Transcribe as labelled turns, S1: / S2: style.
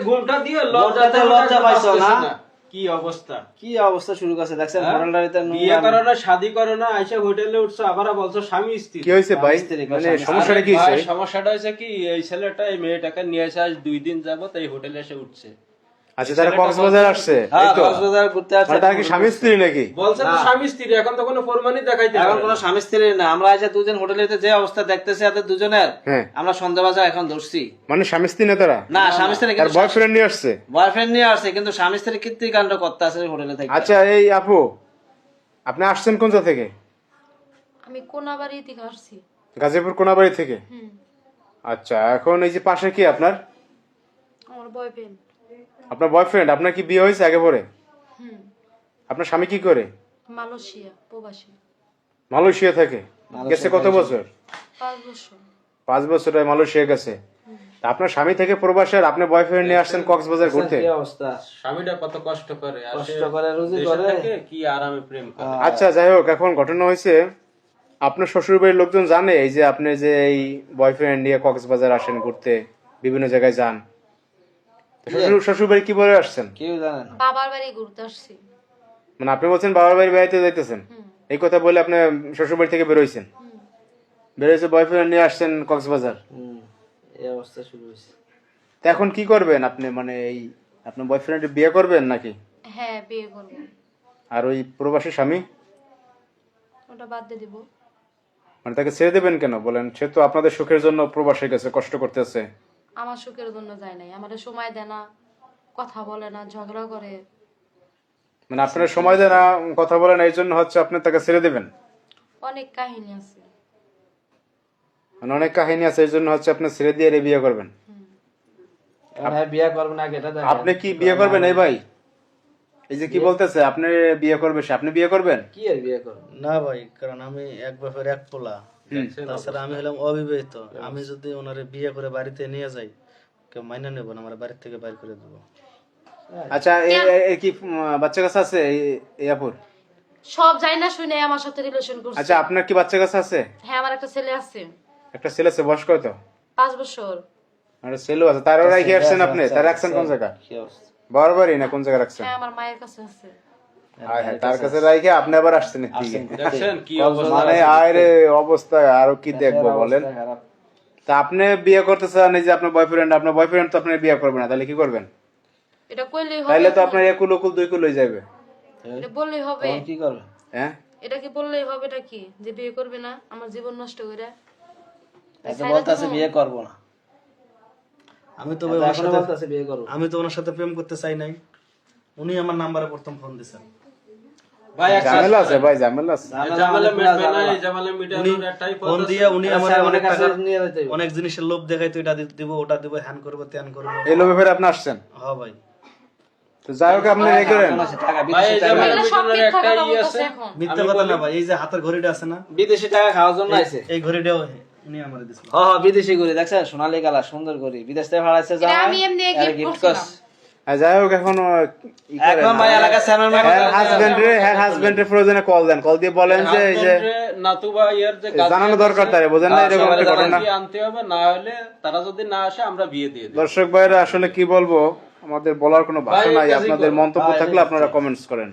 S1: ঘুমটা দিয়ে
S2: লজ্জা পাইছো না?
S1: কি অবস্থা
S2: শুরু করছে দেখছেন হোটেলটাতে
S1: বিয়ে করো না শাদি করো না আইসা হোটেলে উঠছো আবার বলছো স্বামী স্ত্রী
S3: কি হয়েছে ভাই মানে সমস্যাটা কি হয়েছে?
S1: সমস্যাটা হয়েছে কি এই ছেলেটা এই মেয়েটাকে নিয়ে এসে আজ 2 দিন যাবত এই হোটেলে এসে উঠছে।
S3: আচ্ছা তারা কক্সবাজার আসছে এই তো
S2: কক্সবাজার ঘুরতে আসছে
S3: মানে তারা কি স্বামী স্ত্রী নাকি?
S1: বলছে তো স্বামী স্ত্রী এখন তো কোনো প্রমাণই দেখাইতে
S2: এখন কোনো স্বামী স্ত্রী না আমরা আজ দুজন হোটেলেতে যে অবস্থা দেখতেছি এত দুজনের
S3: হ্যাঁ
S2: আমরা সন্দেহবাজার এখন ধরছি
S3: মানে স্বামী স্ত্রী না তারা?
S2: না স্বামী স্ত্রী
S3: আর বয়ফ্রেন্ড নিয়ে আসছে
S2: বয়ফ্রেন্ড নিয়ে আসছে কিন্তু স্বামী স্ত্রী কীর্তিকাণ্ড করতে আছে হোটেলে থেকে।
S3: আচ্ছা এই আপু আপনি আসছেন কোন জায়গা থেকে?
S4: আমি কোনাবাড়ি থেকে আসছি।
S3: গাজীপুর কোনাবাড়ি থেকে? আচ্ছা এখন এই যে পাশে কি আপনার?
S4: আমার বয়ফ্রেন্ড।
S3: আপনার বয়ফ্রেন্ড? আপনার কি বিয়ে হয়েছে আগে পরে? আপনার স্বামী কি করে?
S4: মালয়েশিয়া প্রবাসী।
S3: মালয়েশিয়া থাকে? গেছে কত বছর?
S4: 5 বছর।
S3: 5 বছর মালয়েশিয়া গেছে। তা আপনার স্বামী থেকে প্রবাসী আর আপনি বয়ফ্রেন্ড নিয়ে আসছেন কক্সবাজার ঘুরতে?
S2: কি অবস্থা
S1: স্বামীটা কত কষ্ট করে
S2: রুজি করে
S1: কি আরামে প্রেম করে।
S3: আচ্ছা যাই হোক এখন ঘটনা হয়েছে আপনার শ্বশুর বাড়ির লোকজন জানে এই যে আপনি যে এই বয়ফ্রেন্ড নিয়ে কক্সবাজার আসেন ঘুরতে বিভিন্ন জায়গায় যান? শ্বশুর বাড়ি কি বলে আসছেন?
S2: কেউ জানে না।
S4: বাবার বাড়ি ঘুরতে আসছি।
S3: মানে আপনি বলছেন বাবার বাড়ি বেড়াইতে যাইতেছেন এই কথা বলে আপনি শ্বশুর বাড়ি থেকে বেরোইছেন? বেরোইছে বয়ফ্রেন্ড নিয়ে আসছেন কক্সবাজার?
S2: এই অবস্থা শুরু হয়েছে।
S3: তা এখন কি করবেন আপনি মানে এই আপনার বয়ফ্রেন্ড বিয়ে করবেন নাকি?
S4: হ্যাঁ বিয়ে করব।
S3: আর ওই প্রবাসী স্বামী
S4: ওটা বাদ দিয়ে দিব।
S3: মানে তাকে ছেড়ে দেবেন কেন বলেন? সে তো আপনাদের সুখের জন্য প্রবাসে গেছে কষ্ট করতেছে।
S4: আমার সুখের জন্য যায় নাই, আমাদের সময় দেয় না, কথা বলে না, ঝগড়া করে।
S3: মানে আপনার সময় দেয় না কথা বলেন এই জন্য হচ্ছে আপনি তাকে ছেড়ে দেবেন?
S4: অনেক কাহিনী আছে।
S3: মানে অনেক কাহিনী আছে এই জন্য হচ্ছে আপনি ছেড়ে দিয়ে বিয়ে করবেন?
S2: হ্যাঁ বিয়ে করবেন আগে এটা দেখেন।
S3: আপনি কি বিয়ে করবেন এই ভাই? এই যে কি বলতেছে আপনি বিয়ে করবে সে, আপনি বিয়ে করবেন?
S2: কি আর বিয়ে করবেন?
S5: না ভাই কারণ আমি এক বাপের এক পোলা, তাছাড়া আমি হলাম অবিবাহিত। আমি যদি ওনারে বিয়ে করে বাড়িতে নিয়ে যাই কেউ মাইনা নেব না, আমার বাড়ির থেকে বাইর করে দেবো।
S3: আচ্ছা এই কি বাচ্চা কাছে আছে এই আপুর?
S4: সব যাই না শুনে আমার সাথে রিলেশন করছে।
S3: আচ্ছা আপনার কি বাচ্চা কাছে আছে?
S4: হ্যাঁ আমার একটা ছেলে আছে।
S3: একটা ছেলে আছে, বয়স কত?
S4: 5 বছর।
S3: আর ছেলেও আছে, তারও রাখি আসছেন আপনি? তার রাখছেন কোন জায়গা?
S2: কি অবস্থা?
S3: বারবারই না কোন জায়গায় রাখছেন?
S4: হ্যাঁ আমার মায়ের কাছে আছে।
S3: হ্যাঁ হ্যাঁ তার কাছে রাখি আপনি আবার আসছেন এদিকে।
S1: দেখছেন কি অবস্থা
S3: মানে আরে অবস্থা আরো কি দেখবো বলেন?
S2: খারাপ।
S3: তা আপনি বিয়ে করতে চান এই যে আপনার বয়ফ্রেন্ড তো আপনি বিয়ে করবেন না, তাহলে কি করবেন?
S4: এটা কইলেই হবে?
S3: তাহলে তো আপনার একুল উকুল দুই কুল হয়ে যাবে।
S4: এটা বললেই হবে?
S2: তখন কি করবে?
S3: হ্যাঁ
S4: এটা কি বললেই হবে? এটা কি যে বিয়ে করবে না আমার জীবন নষ্ট করে?
S2: এত বলতাছে বিয়ে করব না।
S5: আমি তো ভাই ওনার
S2: এখনো
S5: সাথে
S2: বলতাছে বিয়ে করব।
S5: আমি তো ওনার সাথে প্রেম করতে চাই নাই, উনি আমার নাম্বারে প্রথম ফোন দিয়েছেন।
S1: ভাই এক
S3: ঝামেলা আছে ভাই, ঝামেলা আছে।
S1: জামালে মিটবে না এই জামালে মিটানোর একটাই পথ
S5: ফোন
S1: আছে।
S5: দিয়ে উনি আমার অনেক
S2: কাছে
S5: টাকা
S2: নিয়ে যেতে হবে।
S5: অনেক জিনিসের লোভ দেখাই, তো এটা দিব ওটা দিব, হ্যান করবো ত্যান করবো।
S3: এই লোভে ফেরে আপনি আসছেন?
S5: হ্যাঁ ভাই।
S3: তো যাই হোক আপনি রেখে দেন।
S2: টাকা
S1: ভাই এই
S2: বিদেশি টাকা
S1: জামালে
S4: এগুলো সব
S1: মিটানোর
S4: মিথ্যা
S1: একটাই
S4: কথা
S1: আছে।
S4: বলতেছে এখন।
S5: মিথ্যা কথা না ভাই, এই যে হাতের ঘড়িটা আছে না,
S2: বিদেশি টাকা খাওয়ার জন্য আইছে।
S5: এই ঘড়িটাও উনি আমার দিয়েছিল।
S2: হ্যাঁ বিদেশি ঘড়ি দেখছেন সোনালী কালার সুন্দর ঘড়ি বিদেশ থেকে ভাড়াইছে যা
S4: এটা আমি এমনি gift করছিলাম।
S3: আর যাই হোক এখন
S2: এখন ভাই এলাকা চেয়ারম্যান
S3: হাজবেন্ডের প্রয়োজনে কল দেন, কল দিয়ে বলেন যে এই যে
S1: নাতুবা ইয়ার যে
S3: জানানো দরকার তারে, বোঝেন না এরকম একটা ঘটনা।
S1: কি আনতে হবে, না হলে তারা যদি না আসে আমরা বিয়ে দিয়ে দেব।
S3: দর্শক ভাইরা আসলে কি বলবো, আমাদের বলার কোনো ভাষা
S1: ভাই,
S3: নাই।
S1: কাজী
S3: আপনাদের
S1: করো।
S3: মন্তব্য থাকলে আপনারা কমেন্টস করেন।